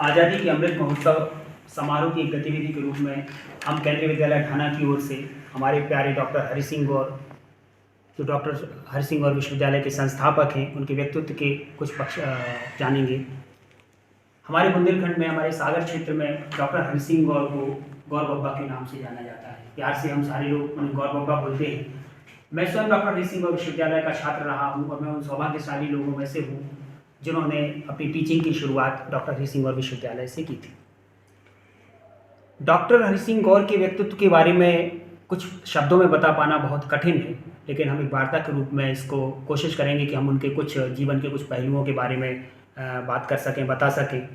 आज़ादी के अमृत महोत्सव समारोह की एक गतिविधि के रूप में हम केंद्रीय विद्यालय ढाना की ओर से हमारे प्यारे डॉक्टर हरि सिंह गौर, जो डॉक्टर हरि सिंह गौर विश्वविद्यालय के संस्थापक हैं, उनके व्यक्तित्व के कुछ पक्ष जानेंगे। हमारे बुंदेलखंड में, हमारे सागर क्षेत्र में डॉक्टर हरि सिंह गौर को गौर बब्बा के नाम से जाना जाता है। प्यार से हम सारे लोग उन्हें गौर बब्बा बोलते हैं। मैं स्वयं डॉक्टर हरि सिंह गौर विश्वविद्यालय का छात्र रहा हूँ और मैं उन सौभाग्यशाली लोगों में से हूँ जिन्होंने अपनी टीचिंग की शुरुआत डॉक्टर हरि सिंह गौर विश्वविद्यालय से की थी। डॉक्टर हरि सिंह गौर के व्यक्तित्व के बारे में कुछ शब्दों में बता पाना बहुत कठिन है, लेकिन हम एक वार्ता के रूप में इसको कोशिश करेंगे कि हम उनके कुछ जीवन के कुछ पहलुओं के बारे में बात कर सकें, बता सकें।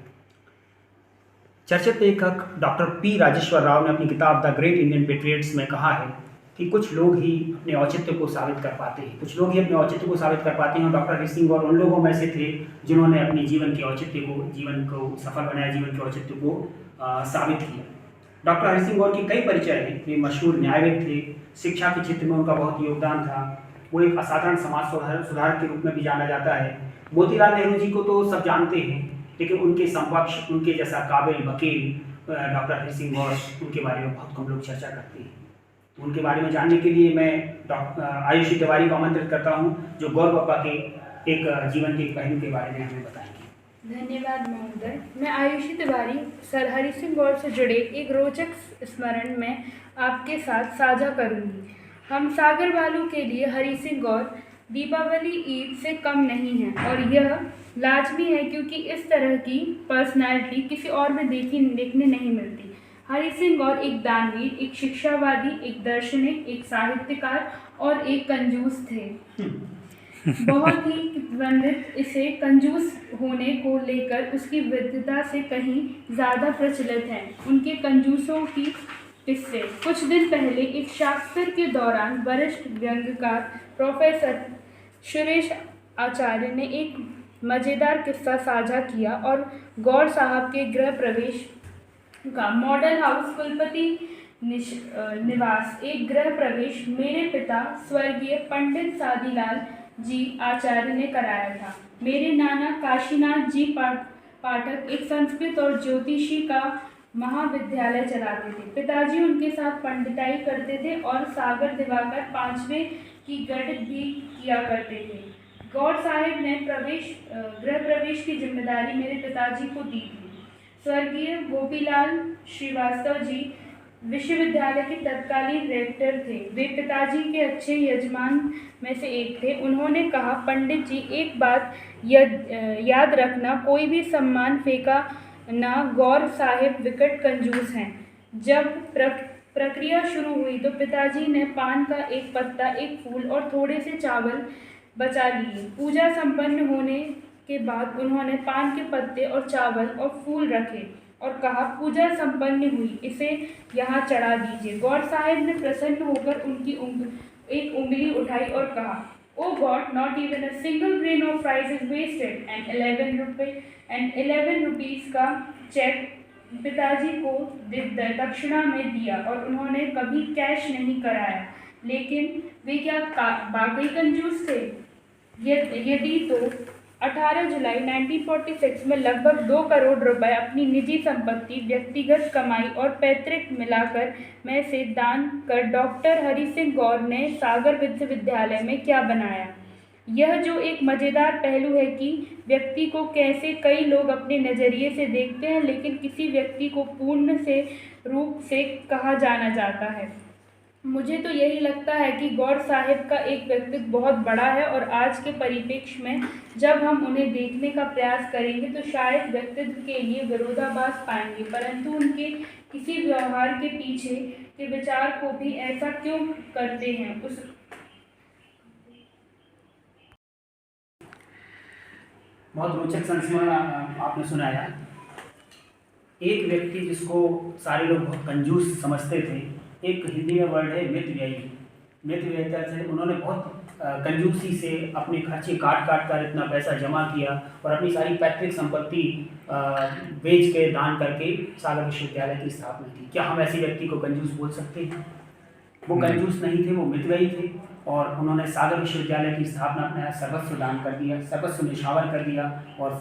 चर्चित लेखक डॉक्टर पी राजेश्वर राव ने अपनी किताब द ग्रेट इंडियन पेट्रियट्स में कहा है कि कुछ लोग ही अपने औचित्य को साबित कर पाते हैं, कुछ लोग ही अपने औचित्य को साबित कर पाते हैं। और डॉक्टर हरि सिंह गौर उन लोगों में से थे जिन्होंने अपने जीवन के औचित्य को, जीवन को सफल बनाया, जीवन के औचित्य को साबित किया। डॉक्टर हरि सिंह गौर के कई परिचय हैं। वे मशहूर न्यायविद थे, शिक्षा के क्षेत्र में उनका बहुत योगदान था। वो एक असाधारण समाज सुधारक के रूप में भी जाना जाता है। मोतीलाल नेहरू जी को तो सब जानते हैं, लेकिन उनके समकक्ष, उनके जैसा काबिल वकील डॉक्टर हरि सिंह गौर, उनके बारे में बहुत कम लोग चर्चा करते हैं। तो उनके बारे में जानने के लिए मैं डॉक्टर आयुषी तिवारी को आमंत्रित करता हूं, जो गौर बब्बा के एक जीवन के पहलू के बारे में हमें बताएंगे। धन्यवाद महोदय। मैं आयुषी तिवारी सर हरि सिंह गौर से जुड़े एक रोचक स्मरण में आपके साथ साझा करूंगी। हम सागर वालों के लिए हरि सिंह गौर दीपावली ईद से कम नहीं है, और यह लाजमी है क्योंकि इस तरह की पर्सनालिटी किसी और में देखने नहीं मिलती। हरि सिंह गौर एक दानवीर, एक शिक्षावादी, एक दार्शनिक, एक साहित्यकार और एक कंजूस थे। बहुत ही प्रतिबंधित इसे कंजूस होने को लेकर उसकी विद्वता से कहीं ज़्यादा प्रचलित है। उनके कंजूसों की किस्से। कुछ दिन पहले एक शास्त्र के दौरान वरिष्ठ व्यंग्यकार प्रोफेसर सुरेश आचार्य ने एक मज़ेदार किस्सा साझा किया और गौर साहब के गृह प्रवेश का। मॉडल हाउस कुलपति निवास एक गृह प्रवेश मेरे पिता स्वर्गीय पंडित सादीलाल जी आचार्य ने कराया था। मेरे नाना काशीनाथ जी पाठक एक संस्कृत और ज्योतिषी का महाविद्यालय चलाते थे। पिताजी उनके साथ पंडिताई करते थे और सागर दिवाकर 5वें की गढ़ भी किया करते थे। गौर साहिब ने गृह प्रवेश की जिम्मेदारी मेरे पिताजी को दी थी। स्वर्गीय गोपीलाल श्रीवास्तव जी विश्वविद्यालय के तत्कालीन रेक्टर थे। वे पिताजी के अच्छे यजमान में से एक थे। उन्होंने कहा, पंडित जी, एक बात याद रखना, कोई भी सम्मान फेंका ना। गौर साहिब विकट कंजूस हैं। जब प्रक्रिया शुरू हुई तो पिताजी ने पान का एक पत्ता, एक फूल और थोड़े से चावल बचा लिए। पूजा संपन्न होने के बाद उन्होंने पान के पत्ते और चावल और फूल रखे और कहा, पूजा संपन्न हुई, इसे यहाँ चढ़ा दीजिए। गौर साहिब ने प्रसन्न होकर उनकी एक उंगली उठाई और कहा, oh God, not even a single grain of rice is wasted. And 11 rupees का चेक पिताजी को दक्षिणा में दिया और उन्होंने कभी कैश नहीं कराया। लेकिन वे क्या वाकई कंजूस थे? यदि तो 18 जुलाई 1946 में लगभग 2 करोड़ रुपए अपनी निजी संपत्ति, व्यक्तिगत कमाई और पैतृक मिलाकर में से दान कर डॉक्टर हरि सिंह गौर ने सागर विश्वविद्यालय में क्या बनाया। यह जो एक मज़ेदार पहलू है कि व्यक्ति को कैसे कई लोग अपने नज़रिए से देखते हैं, लेकिन किसी व्यक्ति को पूर्ण से रूप से कहा जाना जाता है। मुझे तो यही लगता है कि गौर साहिब का एक व्यक्तित्व बहुत बड़ा है और आज के परिप्रेक्ष्य में जब हम उन्हें देखने का प्रयास करेंगे तो शायद व्यक्तित्व के लिए विरोधाभास पाएंगे, परंतु उनके किसी व्यवहार के पीछे के विचार को भी ऐसा क्यों करते हैं। बहुत रोचक संस्मरण आपने सुनाया। एक व्यक्ति जिसको सारे लोग बहुत कंजूस समझते थे, एक हिंदी में वर्ड है मितव्ययी। मितव्ययिता से उन्होंने बहुत कंजूसी से अपने खर्चे काट कर इतना पैसा जमा किया और अपनी सारी पैतृक संपत्ति बेच के, दान करके सागर विश्वविद्यालय की स्थापना की। क्या हम ऐसे व्यक्ति को कंजूस बोल सकते हैं? वो कंजूस नहीं थे, वो मितव्ययी थे और उन्होंने सागर विश्वविद्यालय की स्थापना अपना सर्वस्व दान कर दिया, सर्वस्व निछावर कर दिया और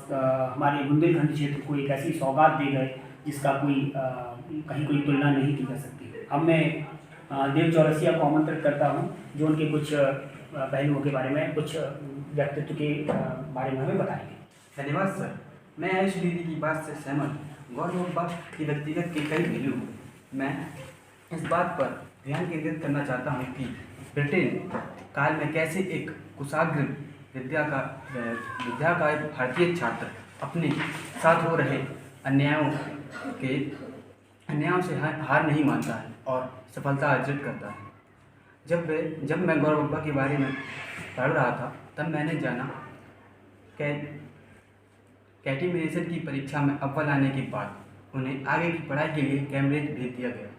हमारे बुंदेलखंड क्षेत्र को एक ऐसी सौगात दे गए जिसका कहीं कोई तुलना नहीं की जा सकती। अब मैं देव चौरसिया को आमंत्रित करता हूँ जो उनके कुछ पहलुओं के बारे में, कुछ व्यक्तित्व के बारे में हमें बताएंगे। धन्यवाद सर। मैं आयुष दीदी की बात से सहमत हूँ। गौरव बब्बा की व्यक्तिगत के कई पहलू हैं। मैं इस बात पर ध्यान केंद्रित करना चाहता हूँ कि ब्रिटेन काल में कैसे एक कुशाग्र विद्या का एक भारतीय छात्र अपने साथ हो रहे अन्यायों से हार नहीं मानता है और सफलता अर्जित करता है। जब मैं गौरव बब्बा के बारे में पढ़ रहा था तब मैंने जाना कैटेमेशन की परीक्षा में अव्वल आने के बाद उन्हें आगे की पढ़ाई के लिए कैम्ब्रिज भेज दिया गया।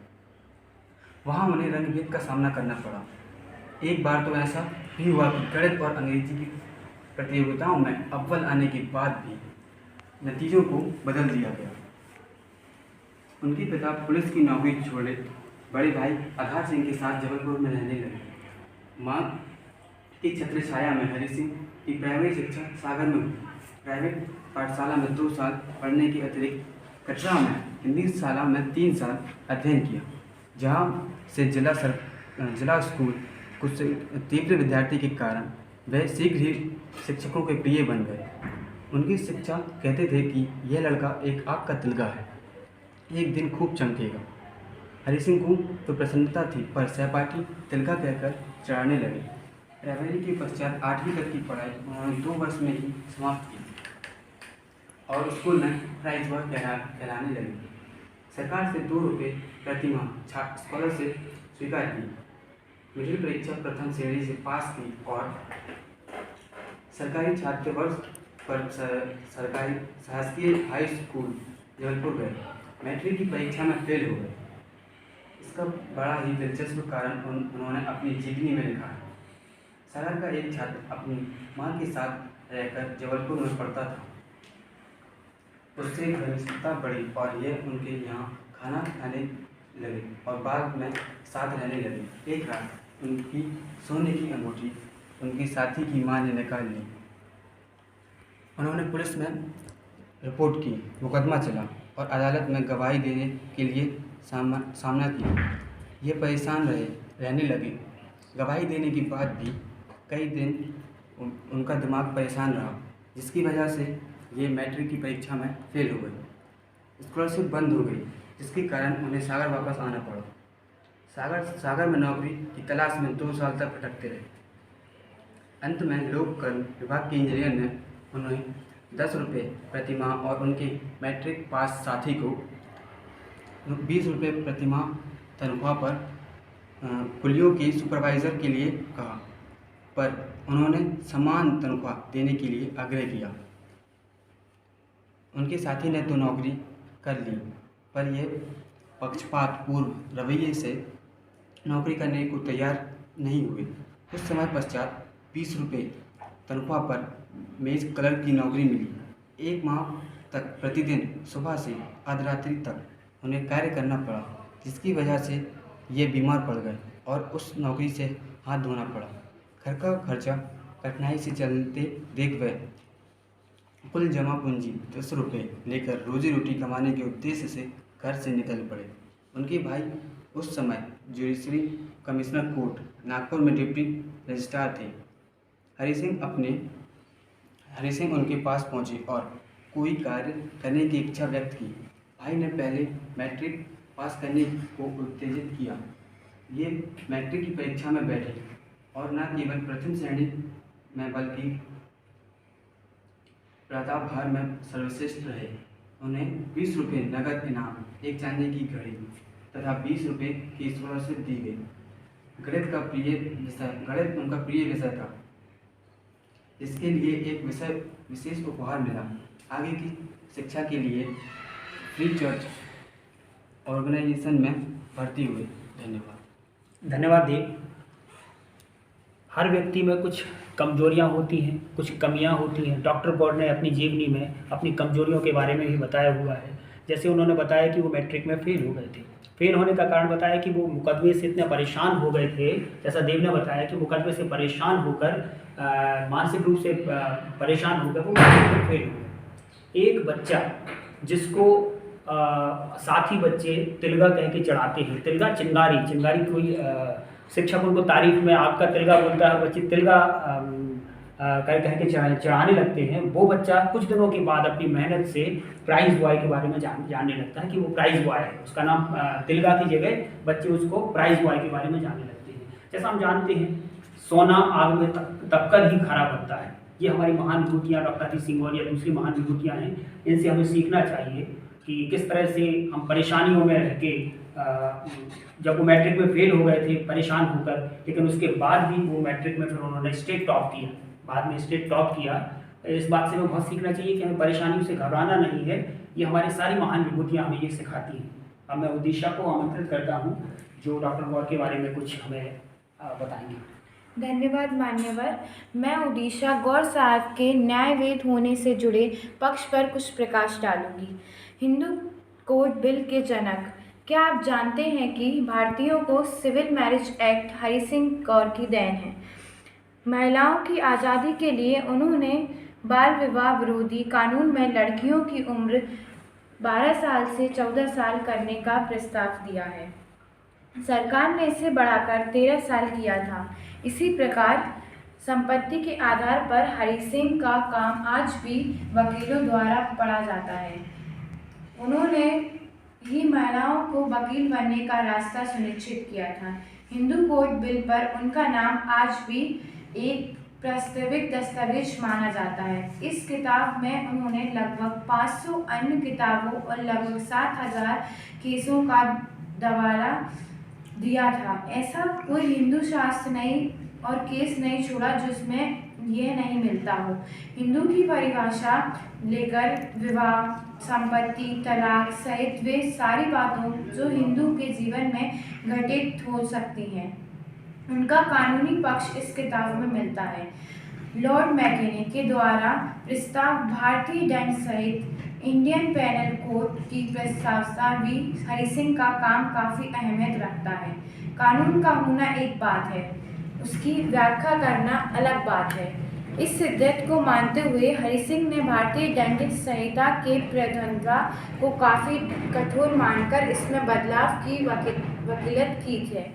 वहाँ उन्हें रंगभेद का सामना करना पड़ा। एक बार तो ऐसा भी हुआ कि गणित और अंग्रेजी की प्रतियोगिताओं में अव्वल आने के बाद भी नतीजों को बदल दिया गया। उनके पिता पुलिस की नौकरी छोड़े बड़े भाई आधार सिंह के साथ जबलपुर में रहने लगे। माँ की छत्र छाया में हरि सिंह की प्राइमरी शिक्षा सागर में हुई। प्राइवेट पाठशाला में 2 साल पढ़ने के अतिरिक्त कटरा में हिंदी शाला में 3 साल अध्ययन किया, जहाँ से जिला स्कूल कुछ तीव्र विद्यार्थी के कारण वे शीघ्र ही शिक्षकों के प्रिय बन गए। उनकी शिक्षा कहते थे कि यह लड़का एक आग का तिलका है, एक दिन खूब चमकेगा। हरि सिंह को तो प्रसन्नता थी पर सहपाठी तिलका कहकर चढ़ाने लगे। प्राइमरी के पश्चात 8वीं तक की पढ़ाई उन्होंने 2 वर्ष में ही समाप्त की और स्कूल में प्राइज वर्क कहलाने लगी। सरकार से 2 रुपये प्रति माह स्कॉलरशिप स्वीकार की। मिडिल परीक्षा प्रथम श्रेणी से पास की और सरकारी छात्रवर्ष पर सरकारी शासकीय हाई स्कूल जबलपुर गए। मैट्रिक की परीक्षा में फेल हो गए। इसका बड़ा ही दिलचस्प कारण उन्होंने अपनी जीवनी में लिखा है। शहर का एक छात्र अपनी माँ के साथ रहकर जबलपुर में पढ़ता था। उससे घनिष्ठता बढ़ी और ये उनके यहाँ खाना खाने लगे और बाद में साथ रहने लगे। एक रात उनकी सोने की अंगूठी उनकी साथी की माँ ने निकाल ली। उन्होंने पुलिस में रिपोर्ट की, मुकदमा चला और अदालत में गवाही देने के लिए सामना किया। ये परेशान रहने लगे। गवाही देने के बाद भी कई दिन उनका दिमाग परेशान रहा, जिसकी वजह से ये मैट्रिक की परीक्षा में फेल हो गए। स्कॉलरशिप बंद हो गई, जिसके कारण उन्हें सागर वापस आना पड़ा। सागर में नौकरी की तलाश में 2 साल तक भटकते रहे। अंत में लोक कर्म विभाग के इंजीनियर ने उन्हें 10 रुपये प्रति माह और उनके मैट्रिक पास साथी को 20 रुपये प्रति माह तनख्वाह पर कुलियों के सुपरवाइज़र के लिए कहा, पर उन्होंने समान तनख्वाह देने के लिए आग्रह किया। उनके साथी ने तो नौकरी कर ली, पर यह पक्षपातपूर्ण रवैये से नौकरी करने को तैयार नहीं हुए। कुछ समय पश्चात 20 रुपये तनख्वाह पर मेज कलर की नौकरी मिली। 1 माह तक प्रतिदिन सुबह से आधी तक उन्हें कार्य करना पड़ा, जिसकी वजह से ये बीमार पड़ गए और उस नौकरी से हाथ धोना पड़ा। घर का खर्चा कठिनाई से चलते देख वह कुल जमा पूंजी 10 रुपये लेकर रोजी रोटी कमाने के उद्देश्य से घर से निकल पड़े। उनके भाई उस समय जुडिशरी कमिश्नर कोर्ट नागपुर में डिप्टी रजिस्ट्रार थे। हरि सिंह उनके पास पहुंचे और कोई कार्य करने की इच्छा व्यक्त की। भाई ने पहले मैट्रिक पास करने को उत्तेजित किया। ये मैट्रिक की परीक्षा में बैठे और न केवल प्रथम श्रेणी में बल्कि प्रताप भार में सर्वश्रेष्ठ रहे। उन्हें 20 रुपये नगद इनाम, 1 चांदी की घड़ी तथा 20 रुपये की स्कॉलरशिप दी गई। गणित उनका प्रिय विषय था, इसके लिए एक विशेष उपहार मिला। आगे की शिक्षा के लिए फ्री चर्च ऑर्गेनाइजेशन में भर्ती हुए। धन्यवाद देव। हर व्यक्ति में कुछ कमजोरियां होती हैं, कुछ कमियां होती हैं। डॉक्टर गौड़ ने अपनी जीवनी में अपनी कमजोरियों के बारे में भी बताया हुआ है। जैसे उन्होंने बताया कि वो मैट्रिक में फेल हो गए थे। फेल होने का कारण बताया कि वो मुकदमे से इतने परेशान हो गए थे, जैसा देव ने बताया कि मुकदमे से परेशान होकर मानसिक रूप से परेशान होकर वो मैट्रिक में फेल हो गए। एक बच्चा जिसको साथी बच्चे तिलगा कह के चढ़ाते हैं, तिलगा चिंगारी कोई शिक्षक उनको तारीफ में आपका तिलगा बोलता है, बच्चे तिलगा कह के चढ़ाने लगते हैं। वो बच्चा कुछ दिनों के बाद अपनी मेहनत से प्राइज बॉय के बारे में जानने लगता है कि वो प्राइज बॉय है। उसका नाम तिलगा की जगह बच्चे उसको प्राइज बॉय के बारे में जानने लगते हैं। जैसा हम जानते हैं, सोना आग में तपकर ही खरा बनता है। ये हमारी महान विभूतियाँ डॉक्टर हरी सिंह गौर या दूसरी महान विभूतियाँ हैं, इनसे हमें सीखना चाहिए कि किस तरह से हम परेशानियों में रह के जब वो मैट्रिक में फेल हो गए थे परेशान होकर, लेकिन उसके बाद भी वो मैट्रिक में फिर उन्होंने स्टेट टॉप किया, बाद में स्टेट टॉप किया। इस बात से हमें बहुत सीखना चाहिए कि हमें परेशानियों से घबराना नहीं है। ये हमारी सारी महान विभूतियाँ हमें ये सिखाती हैं। अब मैं उदिशा को आमंत्रित करता हूँ जो डॉक्टर गौर के बारे में कुछ हमें बताएंगे। धन्यवाद मान्यवर। मैं उदिशा गौर साहब के न्यायवेद होने से जुड़े पक्ष पर कुछ प्रकाश डालूंगी। हिंदू कोड बिल के जनक, क्या आप जानते हैं कि भारतीयों को civil marriage act Hari Singh Gour की देन है। महिलाओं की आज़ादी के लिए उन्होंने बाल विवाह विरोधी कानून में लड़कियों की उम्र 12 साल से 14 साल करने का प्रस्ताव दिया है। सरकार ने इसे बढ़ाकर 13 साल किया था। इसी प्रकार संपत्ति के आधार पर हरि सिंह का काम आज भी वकीलों द्वारा पढ़ा जाता है। उन्होंने ही महिलाओं को वकील बनने का रास्ता सुनिश्चित किया था। हिंदू कोड बिल पर उनका नाम आज भी एक प्रस्तावित दस्तावेज माना जाता है। इस किताब में उन्होंने लगभग 500 अन्य किताबों और लगभग 7,000 केसों का दवारा दिया था। ऐसा कोई हिंदू शास्त्र नहीं और केस नहीं छोड़ा जिसमें यह नहीं मिलता हो। हिंदू की परिभाषा लेकर विवाह, संपत्ति, तलाक सहित वे सारी बातों जो हिंदू के जीवन में घटित हो सकती हैं, उनका कानूनी पक्ष इस किताब में मिलता है। लॉर्ड मैकेने के द्वारा प्रस्ताव भारतीय दंड सहित इंडियन पेनल कोड की प्रस्तावना भी हरि सिंह का काम काफ़ी अहमियत रखता है। कानून का होना एक बात है, उसकी व्याख्या करना अलग बात है। इस सिद्धांत को मानते हुए हरि सिंह ने भारतीय दंड संहिता के प्रावधान को काफ़ी कठोर मानकर इसमें बदलाव की वकीलत की है।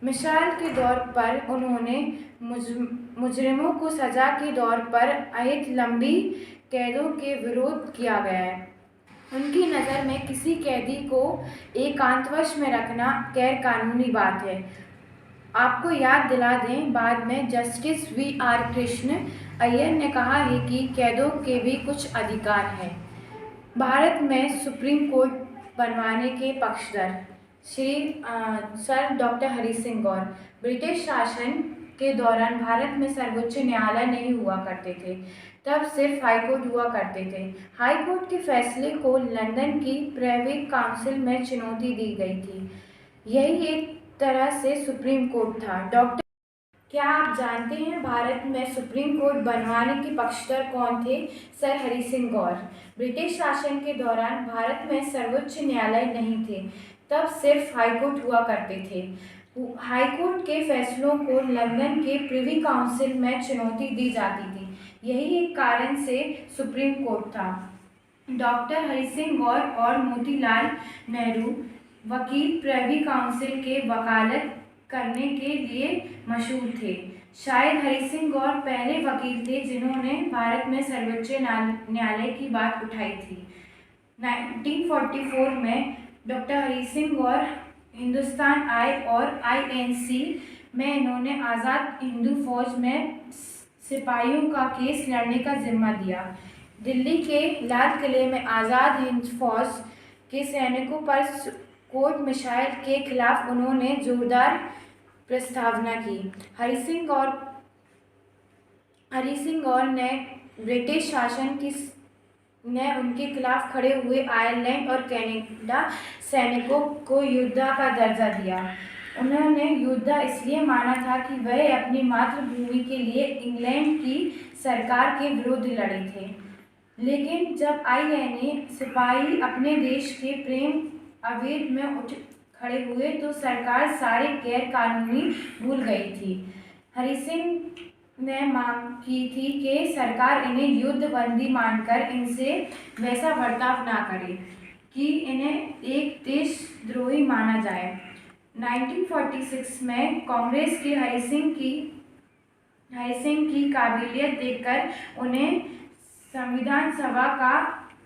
मिसाल के तौर पर उन्होंने मुजरिमों को सज़ा के तौर पर अहित लंबी कैदों के विरोध किया गया है। उनकी नज़र में किसी कैदी को एकांतवश में रखना गैर कानूनी बात है। आपको याद दिला दें, बाद में जस्टिस VR कृष्ण अय्यर ने कहा है कि कैदों के भी कुछ अधिकार हैं। भारत में सुप्रीम कोर्ट बनवाने के पक्षधर सर डॉक्टर हरि सिंह गौर। ब्रिटिश शासन के दौरान भारत में सर्वोच्च न्यायालय नहीं हुआ करते थे, तब सिर्फ हाई कोर्ट हुआ करते थे। हाई कोर्ट के फैसले को लंदन की प्रिवी काउंसिल में चुनौती दी गई थी। यही एक तरह से सुप्रीम कोर्ट था। डॉक्टर, क्या आप जानते हैं भारत में सुप्रीम कोर्ट बनवाने के पक्षधर कौन थे? सर हरि सिंह गौर। ब्रिटिश शासन के दौरान भारत में सर्वोच्च न्यायालय नहीं थे, तब सिर्फ हाई कोर्ट हुआ करते थे। हाई कोर्ट के फैसलों को लंदन के प्रिवी काउंसिल में चुनौती दी जाती थी। यही एक कारण से सुप्रीम कोर्ट था। डॉक्टर हरि सिंह गौर और मोतीलाल नेहरू वकील प्रिवी काउंसिल के वकालत करने के लिए मशहूर थे। शायद हरि सिंह गौर पहले वकील थे जिन्होंने भारत में सर्वोच्च न्यायालय की बात उठाई थी। 1944 में डॉक्टर हरि सिंह गौर हिंदुस्तान आए और INC में इन्होंने आज़ाद हिंदू फौज में सिपाहियों का केस लड़ने का जिम्मा दिया। दिल्ली के लाल किले में आज़ाद हिंद फौज के सैनिकों पर कोर्ट मिसाइल के खिलाफ उन्होंने जोरदार प्रस्तावना की। हरि सिंह गौर ने ब्रिटिश शासन ने उनके खिलाफ खड़े हुए आयरलैंड और कनाडा सैनिकों को योद्धा का दर्जा दिया। उन्होंने योद्धा इसलिए माना था कि वह अपनी मातृभूमि के लिए इंग्लैंड की सरकार के विरुद्ध लड़े थे। लेकिन जब आईएनए सिपाही अपने देश के प्रेम आवेग में उठ खड़े हुए तो सरकार सारे गैर कानूनी भूल गई थी। हरि सिंह ने मांग की थी कि सरकार इन्हें युद्ध बंदी मानकर इनसे वैसा बर्ताव ना करे कि इन्हें एक देशद्रोही माना जाए। 1946 में कांग्रेस के हरि सिंह की काबिलियत देखकर उन्हें संविधान सभा का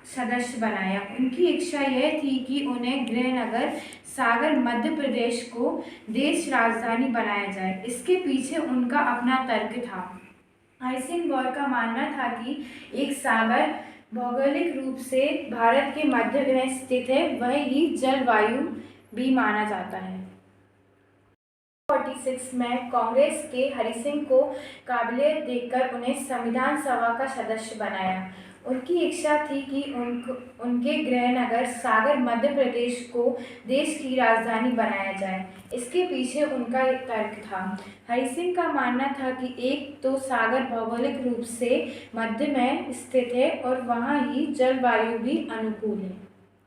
सदस्य बनाया। उनकी इच्छा यह थी कि उन्हें गृहनगर सागर मध्य प्रदेश को देश राजधानी बनाया जाए। इसके पीछे उनका अपना तर्क था। हरि सिंह गौर का मानना था कि एक सागर भौगोलिक रूप से भारत के मध्य में स्थित है, वह ही जलवायु भी माना जाता है। 1946 में कांग्रेस के हरि सिंह को काबिलियत देखकर उन्हें संविधान सभा का सदस्य बनाया। उनकी इच्छा थी कि उनके गृहनगर सागर मध्य प्रदेश को देश की राजधानी बनाया जाए। इसके पीछे उनका एक तर्क था। हरि सिंह का मानना था कि एक तो सागर भौगोलिक रूप से मध्य में स्थित है और वहाँ ही जलवायु भी अनुकूल है।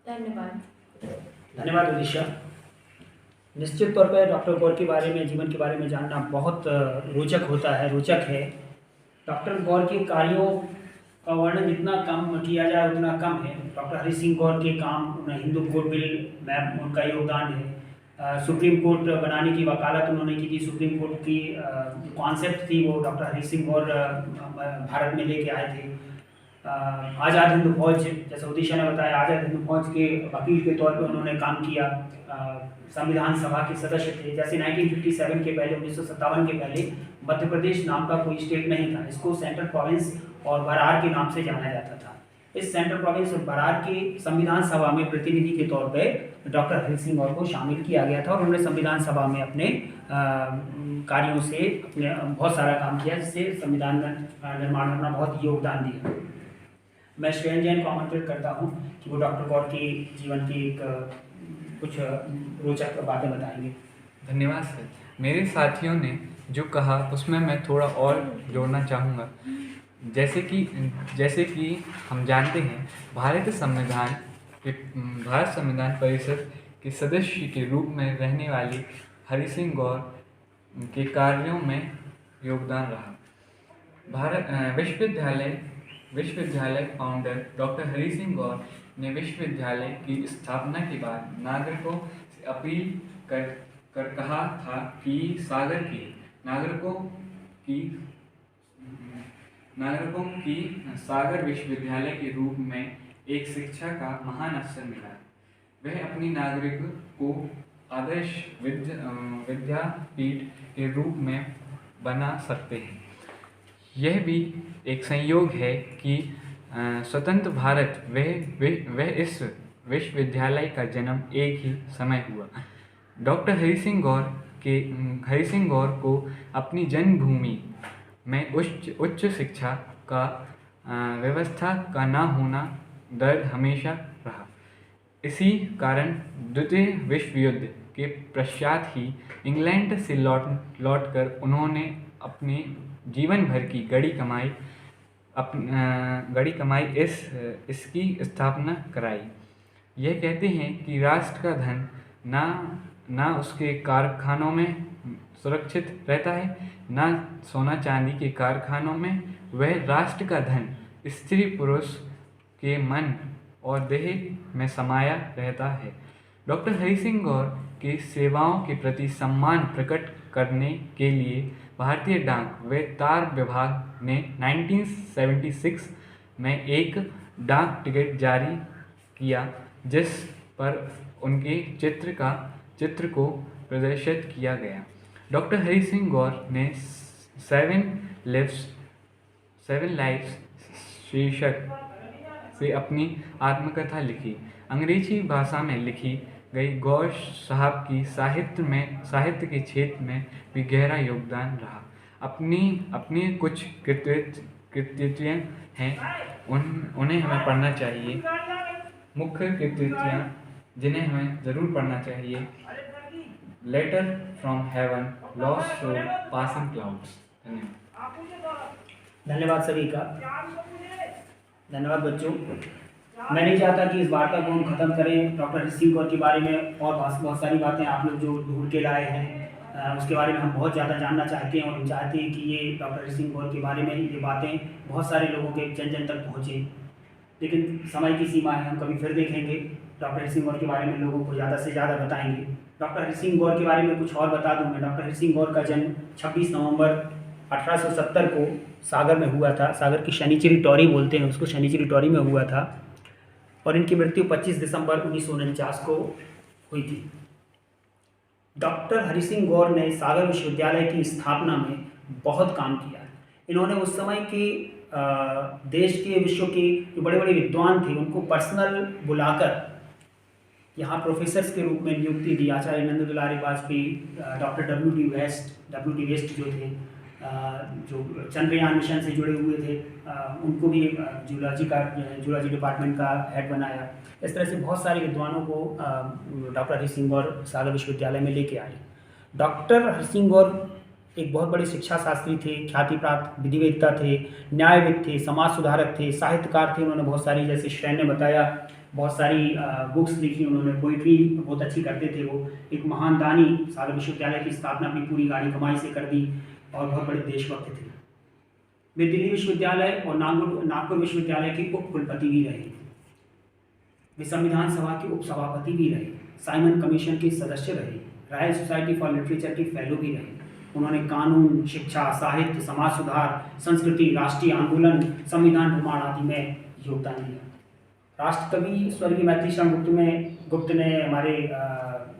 धन्यवाद। धन्यवाद उदिशा। निश्चित तौर पर डॉक्टर गौर के बारे में, जीवन के बारे में जानना बहुत रोचक है। डॉक्टर गौर के कार्यों का वर्णन जितना कम किया जाए उतना कम है। डॉक्टर हरि सिंह गौर के काम, हिंदू कोड बिल में उनका योगदान है। सुप्रीम कोर्ट बनाने की वकालत उन्होंने की थी। सुप्रीम कोर्ट की कॉन्सेप्ट थी वो डॉक्टर हरि सिंह गौर भारत में लेके आए थे। आज़ाद हिंद फौज, जैसे उदिशा ने बताया, आज़ाद हिंद फौज के वकील के तौर पे उन्होंने काम किया। संविधान सभा के सदस्य थे। जैसे 1957 के पहले, 1957 के पहले मध्य प्रदेश नाम का कोई स्टेट नहीं था। इसको सेंट्रल प्रोविंस और बरार के नाम से जाना जाता था। इस सेंट्रल प्रोविंस और बरार के संविधान सभा में प्रतिनिधि के तौर पे डॉक्टर हरि सिंह गौर को शामिल किया गया था और उन्होंने संविधान सभा में अपने कार्यों से अपने बहुत सारा काम किया, जिससे संविधान निर्माण में अपना बहुत योगदान दिया। मैं श्रेयन जैन को आमंत्रित करता हूँ कि वो डॉक्टर गौर के जीवन की कुछ रोचक बातें बताएंगे। धन्यवाद सर। मेरे साथियों ने जो कहा उसमें मैं थोड़ा और जोड़ना चाहूँगा। जैसे कि हम जानते हैं, भारत संविधान परिषद के सदस्य के रूप में रहने वाले हरि सिंह गौर के कार्यों में योगदान रहा। विश्वविद्यालय फाउंडर डॉक्टर हरि सिंह गौर ने विश्वविद्यालय की स्थापना के बाद नागरिकों से अपील कर कहा था कि सागर के नागरिकों की सागर विश्वविद्यालय के रूप में एक शिक्षा का महान अवसर मिला। वह अपनी नागरिक को आदर्श विद्यापीठ के रूप में बना सकते हैं। यह भी एक संयोग है कि स्वतंत्र भारत वह इस विश्वविद्यालय का जन्म एक ही समय हुआ। डॉक्टर हरि सिंह गौर को अपनी जन्मभूमि में उच्च शिक्षा का व्यवस्था का न होना दर्द हमेशा रहा। इसी कारण द्वितीय विश्व युद्ध के पश्चात ही इंग्लैंड से लौटकर उन्होंने अपने जीवन भर की गड़ी कमाई इसकी स्थापना कराई। यह कहते हैं कि राष्ट्र का धन ना उसके कारखानों में सुरक्षित रहता है, ना सोना चांदी के कारखानों में। वह राष्ट्र का धन स्त्री पुरुष के मन और देह में समाया रहता है। डॉक्टर हरि सिंह गौर की सेवाओं के प्रति सम्मान प्रकट करने के लिए भारतीय डाक व तार विभाग ने 1976 में एक डाक टिकट जारी किया, जिस पर उनके चित्र को प्रदर्शित किया गया। डॉक्टर हरि सिंह गौर ने 7 लाइव्स शीर्षक से अपनी आत्मकथा लिखी। अंग्रेजी भाषा में लिखी गई गौर साहब की साहित्य के क्षेत्र में भी गहरा योगदान रहा। अपनी कुछ कृतियाँ हैं, उन्हें हमें पढ़ना चाहिए। मुख्य कृतियाँ जिन्हें हमें ज़रूर पढ़ना चाहिए: letter from heaven, lost soul, passing clouds. धन्यवाद सभी का। धन्यवाद बच्चों। मैं नहीं चाहता कि इस वार्ता को हम ख़त्म करें। डॉक्टर हरि सिंह गौर के बारे में और बहुत सारी बातें आप लोग जो ढूंढ के लाए हैं उसके बारे में हम बहुत ज़्यादा जानना चाहते हैं और हम चाहते हैं कि ये डॉक्टर हरि सिंह गौर के बारे में ये बातें बहुत सारे लोगों के जन जन तक पहुँचें, लेकिन समय की सीमा है। हम कभी फिर देखेंगे डॉक्टर हरि सिंह गौर के बारे में लोगों को ज़्यादा से ज़्यादा बताएंगे। डॉक्टर हरि सिंह गौर के बारे में कुछ और बता दूं मैं। डॉक्टर हरि सिंह गौर का जन्म 26 नवंबर 1870 को सागर में हुआ था। सागर की शनिचरी टॉरी बोलते हैं उसको, शनिचरी टॉरी में हुआ था और इनकी मृत्यु 25 दिसंबर 1949 को हुई थी। डॉक्टर हरि सिंह गौर ने सागर विश्वविद्यालय की स्थापना में बहुत काम किया। इन्होंने उस समय के देश के विश्व के जो बड़े बड़े विद्वान थे उनको पर्सनल बुलाकर यहाँ प्रोफेसर्स के रूप में नियुक्ति दी। Acharya Nand Dulari Vajpeyi, doctor W T West जो थे, जो चंद्रयान मिशन से जुड़े हुए थे, उनको भी जूलॉजी डिपार्टमेंट का हेड बनाया। इस तरह से बहुत सारे विद्वानों को डॉक्टर हरि सिंह गौर सागर विश्वविद्यालय में लेके आए। डॉक्टर हरि सिंह गौर एक बहुत बड़े शिक्षा शास्त्री थे, ख्याति प्राप्त विधिवेत्ता थे, न्यायविद थे, समाज सुधारक थे, साहित्यकार थे। उन्होंने बहुत सारी, जैसे श्रेय ने बताया, बहुत सारी बुक्स लिखी उन्होंने, पोइट्री बहुत अच्छी करते थे वो। एक महान दानी, सागर विश्वविद्यालय की स्थापना अपनी पूरी गाड़ी कमाई से कर दी और बहुत बड़े देशभक्त थे। वे दिल्ली विश्वविद्यालय और नागपुर विश्वविद्यालय के उप कुलपति भी रहे। वे संविधान सभा के उपसभापति भी रहे, साइमन कमीशन के सदस्य रहे, रॉयल सोसाइटी फॉर लिटरेचर के फेलो भी रहे। उन्होंने कानून, शिक्षा, साहित्य, समाज सुधार, संस्कृति, राष्ट्रीय आंदोलन, संविधान निर्माण आदि में योगदान दिया। राष्ट्रकवि स्वर्गीय मैथिली शरण गुप्त ने हमारे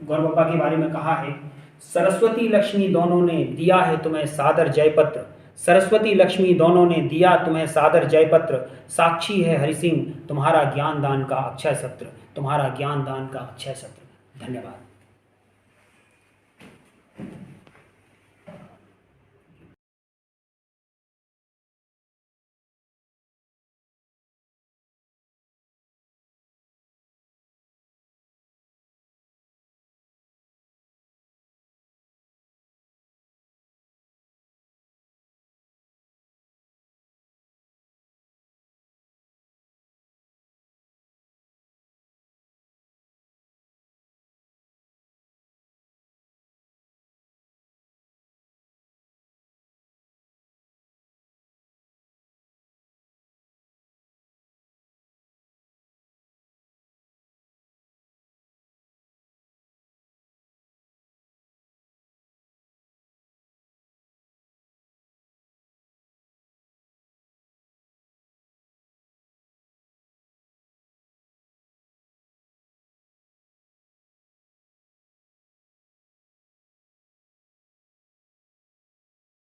गौर बाबा के बारे में कहा है, सरस्वती लक्ष्मी दोनों ने दिया है तुम्हें सादर जयपत्र, सरस्वती लक्ष्मी दोनों ने दिया तुम्हें सादर जयपत्र, साक्षी है हरि सिंह तुम्हारा ज्ञान दान का अक्षय सत्र, तुम्हारा ज्ञान दान का अक्षय सत्र। धन्यवाद।